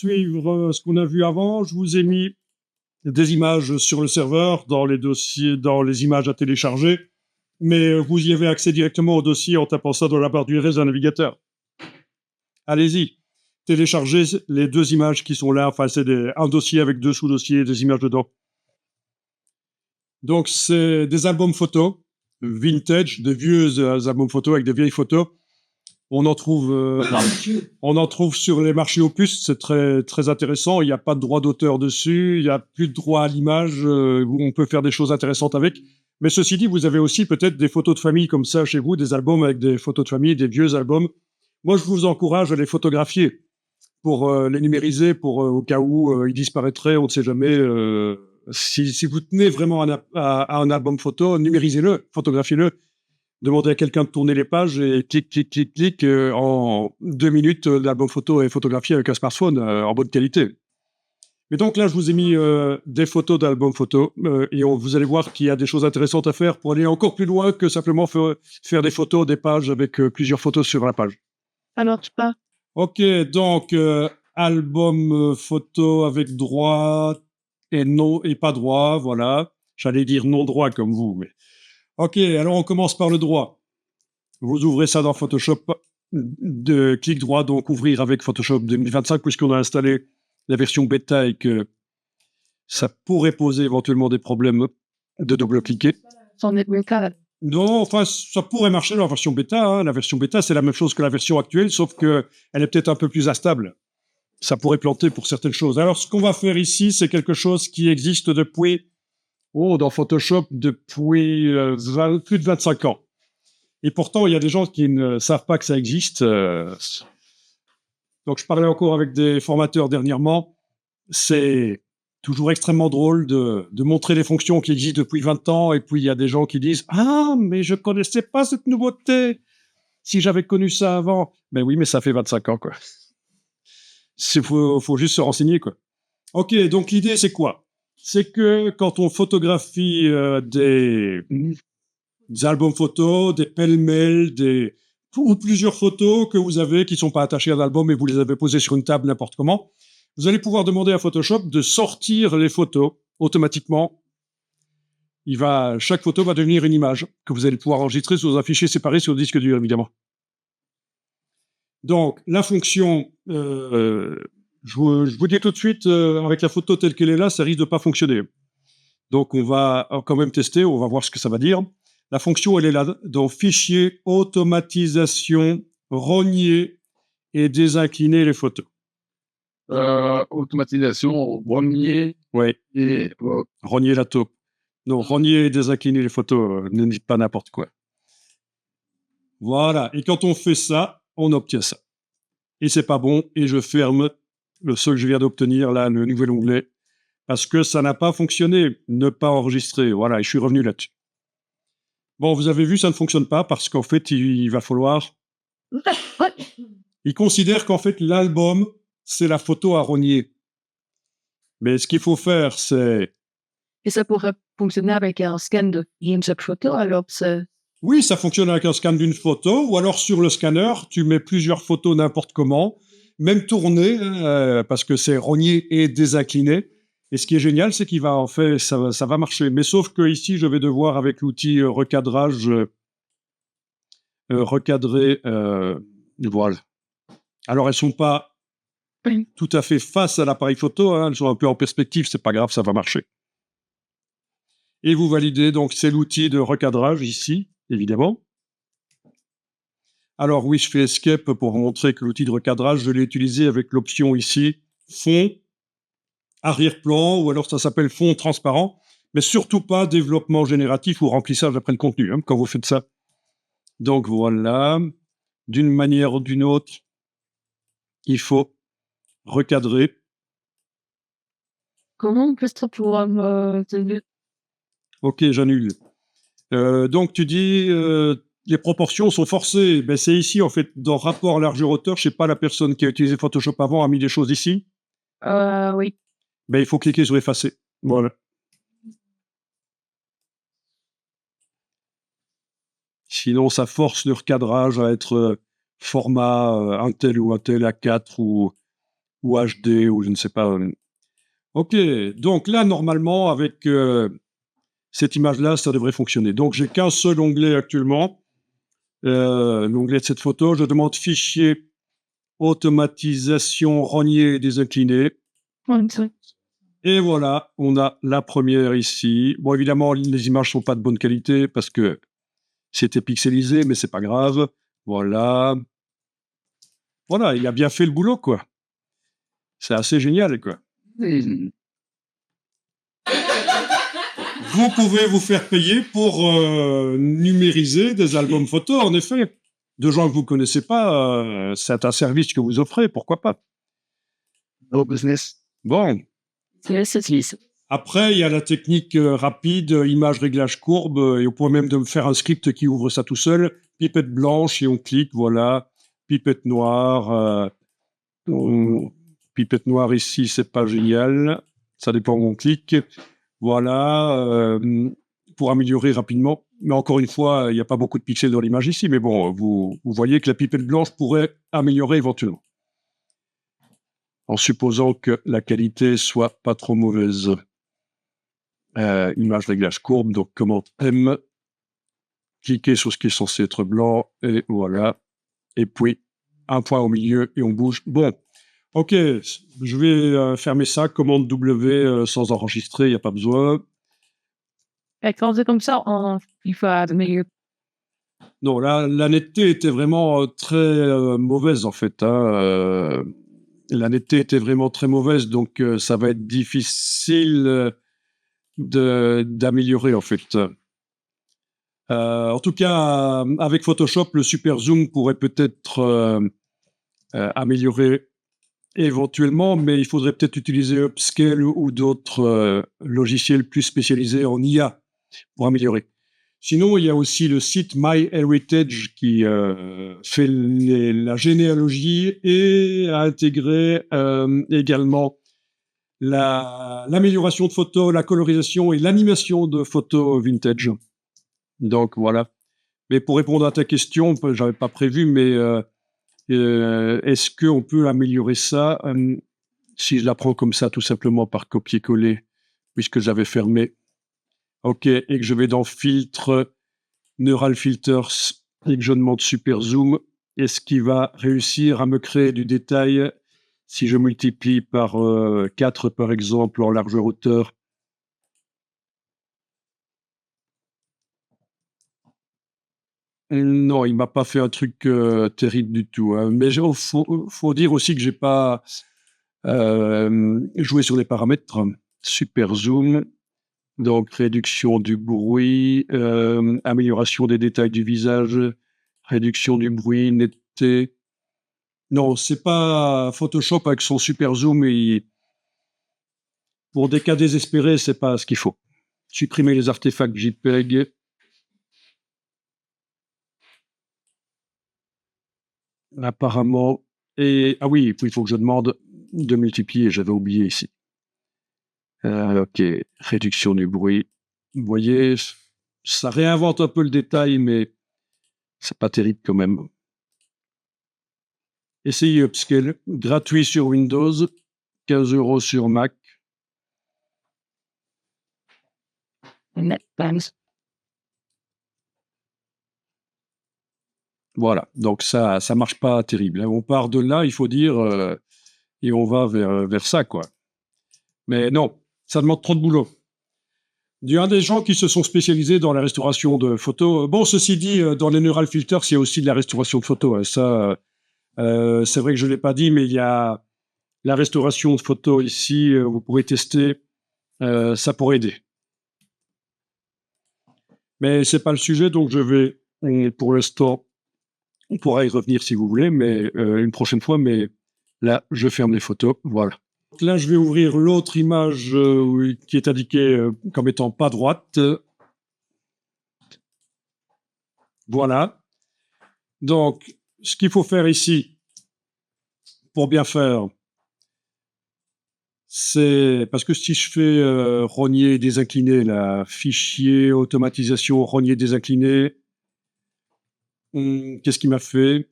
poursuivre ce qu'on a vu avant, je vous ai mis des images sur le serveur, dans les dossiers, dans les images à télécharger, mais vous y avez accès directement au dossier en tapant ça dans la barre d'URL d'un navigateur. Allez-y, téléchargez les deux images qui sont là, enfin c'est un dossier avec deux sous-dossiers, des images dedans. Donc c'est des albums photos, vintage, de vieux albums photos avec des vieilles photos. On en trouve sur les marchés opus, c'est très, très intéressant. Il n'y a pas de droit d'auteur dessus, il n'y a plus de droit à l'image, où on peut faire des choses intéressantes avec. Mais ceci dit, vous avez aussi peut-être des photos de famille comme ça chez vous, des albums avec des photos de famille, des vieux albums. Moi, je vous encourage à les photographier pour les numériser, pour au cas où ils disparaîtraient, on ne sait jamais. Si vous tenez vraiment à un album photo, numérisez-le, photographiez-le. Demandez à quelqu'un de tourner les pages et clic, clic, clic, clic. En 2 minutes, l'album photo est photographié avec un smartphone en bonne qualité. Mais donc là, je vous ai mis des photos d'albums photo et vous allez voir qu'il y a des choses intéressantes à faire pour aller encore plus loin que simplement faire des photos, des pages avec plusieurs photos sur la page. Ça marche pas. Ok, donc album photo avec droit et non et pas droit, voilà. J'allais dire non droit comme vous, mais ok. Alors on commence par le droit. Vous ouvrez ça dans Photoshop, de clic droit, donc ouvrir avec Photoshop 2025, puisqu'on a installé la version bêta et que ça pourrait poser éventuellement des problèmes de double-cliquer. C'en est le cas. Non, enfin, ça pourrait marcher dans la version bêta. Hein. La version bêta, c'est la même chose que la version actuelle, sauf qu'elle est peut-être un peu plus instable. Ça pourrait planter pour certaines choses. Alors, ce qu'on va faire ici, c'est quelque chose qui existe depuis, dans Photoshop, depuis plus de 25 ans. Et pourtant, il y a des gens qui ne savent pas que ça existe. Donc, je parlais encore avec des formateurs dernièrement. C'est toujours extrêmement drôle de montrer les fonctions qui existent depuis 20 ans. Et puis, il y a des gens qui disent « Ah, mais je connaissais pas cette nouveauté. Si j'avais connu ça avant. » Mais oui, mais ça fait 25 ans, quoi. Faut juste se renseigner, quoi. Ok, donc l'idée, c'est quoi? C'est que quand on photographie des albums photos, des pêle-mêle, ou plusieurs photos que vous avez qui sont pas attachées à l'album et vous les avez posées sur une table n'importe comment, vous allez pouvoir demander à Photoshop de sortir les photos automatiquement. Chaque photo va devenir une image que vous allez pouvoir enregistrer sur un fichier séparé sur le disque dur, évidemment. Donc, la fonction, je vous dis tout de suite, avec la photo telle qu'elle est là, ça risque de pas fonctionner. Donc, on va quand même tester, on va voir ce que ça va dire. La fonction, elle est là, dans Fichier, Automatisation, rogner et désincliner les photos. Automatisation, rogner. Oui. Et rogner la taupe. Non, rogner et désincliner les photos, ne dites pas n'importe quoi. Voilà. Et quand on fait ça, on obtient ça. Et c'est pas bon, et je ferme ce que je viens d'obtenir, là, le nouvel onglet, parce que ça n'a pas fonctionné. Ne pas enregistrer. Voilà, et je suis revenu là-dessus. Bon, vous avez vu, ça ne fonctionne pas parce qu'en fait, il va falloir... Il considère qu'en fait, l'album, c'est la photo à rogner. Mais ce qu'il faut faire, c'est... Et ça pourrait fonctionner avec un scan d'une seule photo, alors c'est... Oui, ça fonctionne avec un scan d'une photo, ou alors sur le scanner, tu mets plusieurs photos n'importe comment, même tournées, parce que c'est rogner et désincliner. Et ce qui est génial, c'est qu'il va en fait, ça va marcher. Mais sauf que ici, je vais devoir, avec l'outil recadrage, recadrer, voilà. Alors, elles sont pas tout à fait face à l'appareil photo, hein, elles sont un peu en perspective, c'est pas grave, ça va marcher. Et vous validez, donc c'est l'outil de recadrage ici, évidemment. Alors oui, je fais Escape pour vous montrer que l'outil de recadrage, je l'ai utilisé avec l'option ici, fond, arrière-plan, ou alors ça s'appelle fond transparent, mais surtout pas développement génératif ou remplissage après le contenu, hein, quand vous faites ça. Donc voilà, d'une manière ou d'une autre, il faut recadrer. Comment on peut se pouvoir Ok, j'annule. Donc tu dis, les proportions sont forcées. Ben, c'est ici, en fait, dans rapport largeur-hauteur, je sais pas, la personne qui a utilisé Photoshop avant a mis des choses ici. oui. Ben, il faut cliquer sur effacer. Voilà. Sinon, ça force le recadrage à être format un tel ou un tel A4 ou ou HD, ou je ne sais pas. Ok, donc là, normalement, avec cette image-là, ça devrait fonctionner. Donc, j'ai qu'un seul onglet actuellement, l'onglet de cette photo. Je demande fichier, automatisation, rogner et désincliner. Et voilà, on a la première ici. Bon, évidemment, les images sont pas de bonne qualité parce que c'était pixelisé, mais c'est pas grave. Voilà. Voilà, il a bien fait le boulot, quoi. C'est assez génial, quoi. Vous pouvez vous faire payer pour numériser des albums photos, en effet. De gens que vous connaissez pas, c'est un service que vous offrez, pourquoi pas. No business. Bon. Après, il y a la technique rapide, image réglage courbe, et on pourrait même me faire un script qui ouvre ça tout seul. Pipette blanche et on clique, voilà. Pipette noire. Pipette noire ici, c'est pas génial. Ça dépend où on clique. Voilà, pour améliorer rapidement. Mais encore une fois, il n'y a pas beaucoup de pixels dans l'image ici. Mais bon, vous voyez que la pipette blanche pourrait améliorer éventuellement. En supposant que la qualité soit pas trop mauvaise. Image réglage courbe, donc commande M. Cliquez sur ce qui est censé être blanc, et voilà. Et puis, un point au milieu, et on bouge. Bon, ok, je vais fermer ça, commande W sans enregistrer, il n'y a pas besoin. Et quand c'est comme ça, il faut améliorer. Non, la netteté était vraiment très mauvaise, en fait. La netteté était vraiment très mauvaise, donc ça va être difficile d'améliorer, en fait. En tout cas, avec Photoshop, le super zoom pourrait peut-être améliorer éventuellement, mais il faudrait peut-être utiliser Upscale ou d'autres logiciels plus spécialisés en IA pour améliorer. Sinon, il y a aussi le site MyHeritage qui fait la généalogie et a intégré également l'amélioration de photos, la colorisation et l'animation de photos vintage. Donc voilà. Mais pour répondre à ta question, j'avais pas prévu, mais est-ce qu'on peut améliorer ça si je la prends comme ça, tout simplement par copier-coller, puisque j'avais fermé. OK, et que je vais dans Filtre, Neural Filters, et que je demande Super Zoom, est-ce qu'il va réussir à me créer du détail si je multiplie par 4, par exemple, en largeur-hauteur? Non, il m'a pas fait un truc terrible du tout. Hein. Mais il faut dire aussi que j'ai pas joué sur les paramètres. Super zoom, donc réduction du bruit, amélioration des détails du visage, réduction du bruit, netteté. Non, c'est pas Photoshop avec son super zoom. Et pour des cas désespérés, c'est pas ce qu'il faut. Supprimer les artefacts JPEG. Apparemment. Et ah oui, il faut que je demande de multiplier. J'avais oublié ici. Ok, réduction du bruit. Vous voyez, ça réinvente un peu le détail, mais c'est pas terrible quand même. Essayez Upscale, gratuit sur Windows, 15 € sur Mac. Voilà, donc ça marche pas terrible. Hein. On part de là, il faut dire, et on va vers ça, quoi. Mais non, ça demande trop de boulot. Il y a des gens qui se sont spécialisés dans la restauration de photos. Bon, ceci dit, dans les neural filters, il y a aussi de la restauration de photos. Hein. Ça, c'est vrai que je l'ai pas dit, mais il y a la restauration de photos ici. Vous pourrez tester. Ça pourrait aider. Mais c'est pas le sujet, donc je vais, pour l'instant, on pourra y revenir si vous voulez, mais une prochaine fois. Mais là, je ferme les photos. Voilà. Donc là, je vais ouvrir l'autre image qui est indiquée comme étant pas droite. Voilà. Donc, ce qu'il faut faire ici, pour bien faire, c'est parce que si je fais rogner, désincliner, la fichier automatisation, rogner, désincliner, qu'est-ce qu'il m'a fait?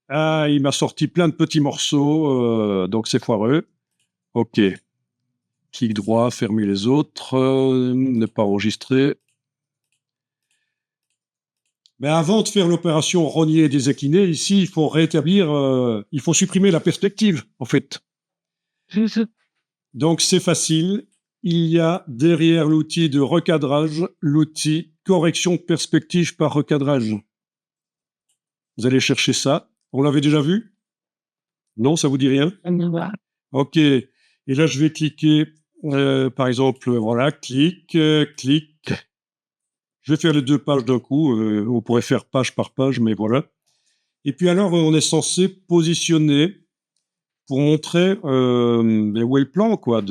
Ah, il m'a sorti plein de petits morceaux, donc c'est foireux. OK. Clic droit, fermer les autres, ne pas enregistrer. Mais avant de faire l'opération rogner et désincliner, ici, il faut rétablir, il faut supprimer la perspective, en fait. Donc c'est facile. Il y a derrière l'outil de recadrage, l'outil correction de perspective par recadrage. Vous allez chercher ça. On l'avait déjà vu? Non, ça vous dit rien? OK. Et là, je vais cliquer, par exemple, voilà, clic. Je vais faire les 2 pages d'un coup. On pourrait faire page par page, mais voilà. Et puis alors, on est censé positionner pour montrer où est le plan, quoi,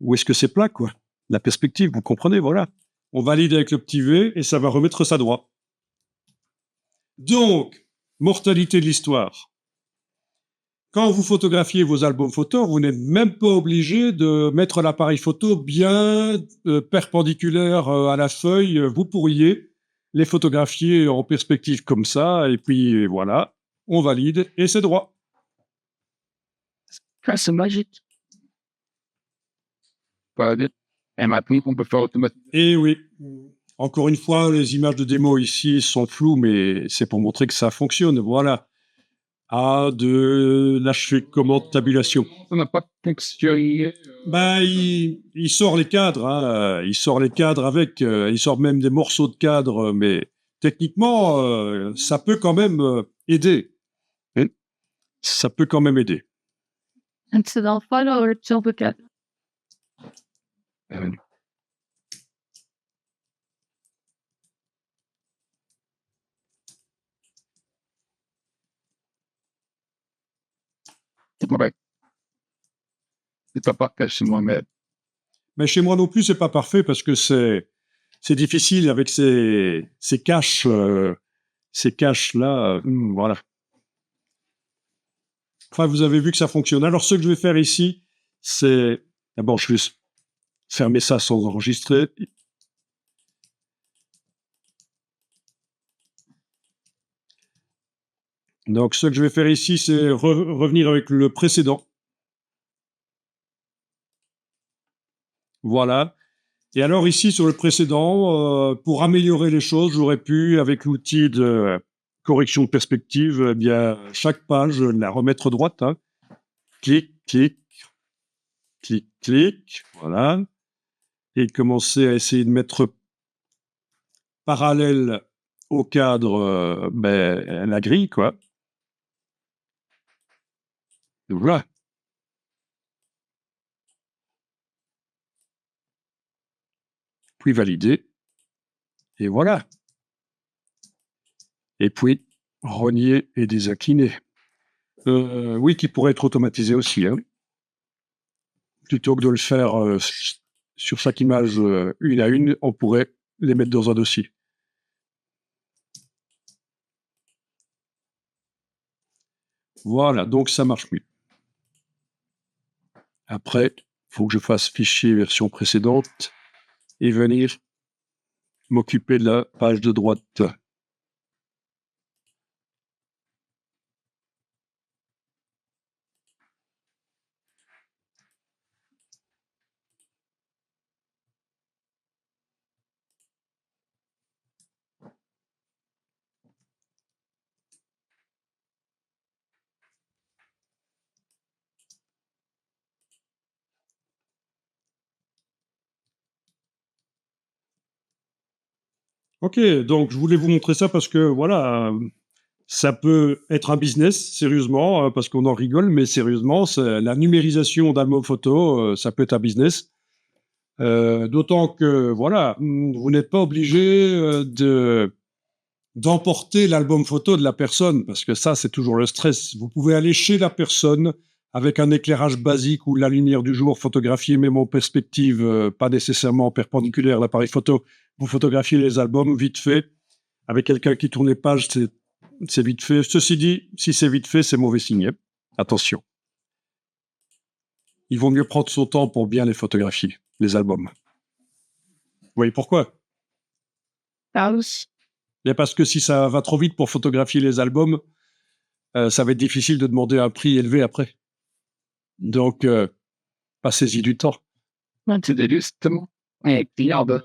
où est-ce que c'est plat, quoi. La perspective, vous comprenez, voilà. On valide avec le petit V et ça va remettre ça droit. Donc, mortalité de l'histoire. Quand vous photographiez vos albums photos, vous n'êtes même pas obligé de mettre l'appareil photo bien perpendiculaire à la feuille. Vous pourriez les photographier en perspective comme ça, et puis voilà, on valide et c'est droit. C'est magique. Valide. Et maintenant, on peut faire automatiquement. Et oui, encore une fois, les images de démo ici sont floues, mais c'est pour montrer que ça fonctionne. Voilà. A de l'achever commande tabulation. Ça n'a pas fonctionné. Ben, il sort les cadres, hein. Il sort les cadres avec, il sort même des morceaux de cadres, mais techniquement, ça peut quand même aider. Hein. Ça peut quand même aider. C'est dans le file option peut-être. C'est pas C'est pas parfait chez moi, mais Mais chez moi non plus, c'est pas parfait parce que c'est difficile avec ces caches là. Voilà. Enfin, vous avez vu que ça fonctionne. Alors, ce que je vais faire ici, c'est d'abord, je vais fermer ça sans enregistrer. Donc, ce que je vais faire ici, c'est revenir avec le précédent. Voilà. Et alors ici, sur le précédent, pour améliorer les choses, j'aurais pu, avec l'outil de correction de perspective, eh bien, chaque page, la remettre droite. Hein. Clic, clic, clic, clic. Voilà. Et commencer à essayer de mettre parallèle au cadre la grille, quoi. Voilà. Puis valider. Et voilà. Et puis, rogner et désincliner. Oui, qui pourrait être automatisé aussi. Hein. Plutôt que de le faire sur chaque image une à une, on pourrait les mettre dans un dossier. Voilà, donc ça marche mieux. Après, il faut que je fasse fichier version précédente et venir m'occuper de la page de droite. Ok, donc je voulais vous montrer ça parce que voilà, ça peut être un business, sérieusement, parce qu'on en rigole, mais sérieusement, la numérisation d'albums photo, ça peut être un business. D'autant que, voilà, vous n'êtes pas obligé d'emporter l'album photo de la personne, parce que ça, c'est toujours le stress. Vous pouvez aller chez la personne avec un éclairage basique ou la lumière du jour, photographier même en perspective, pas nécessairement perpendiculaire à l'appareil photo. Vous photographiez les albums vite fait. Avec quelqu'un qui tourne les pages, c'est vite fait. Ceci dit, si c'est vite fait, c'est mauvais signe. Hein. Attention. Il vaut mieux prendre son temps pour bien les photographier, les albums. Vous voyez pourquoi? Ah oui. Mais parce que si ça va trop vite pour photographier les albums, ça va être difficile de demander un prix élevé après. Donc, passez-y du temps. C'est justement un client de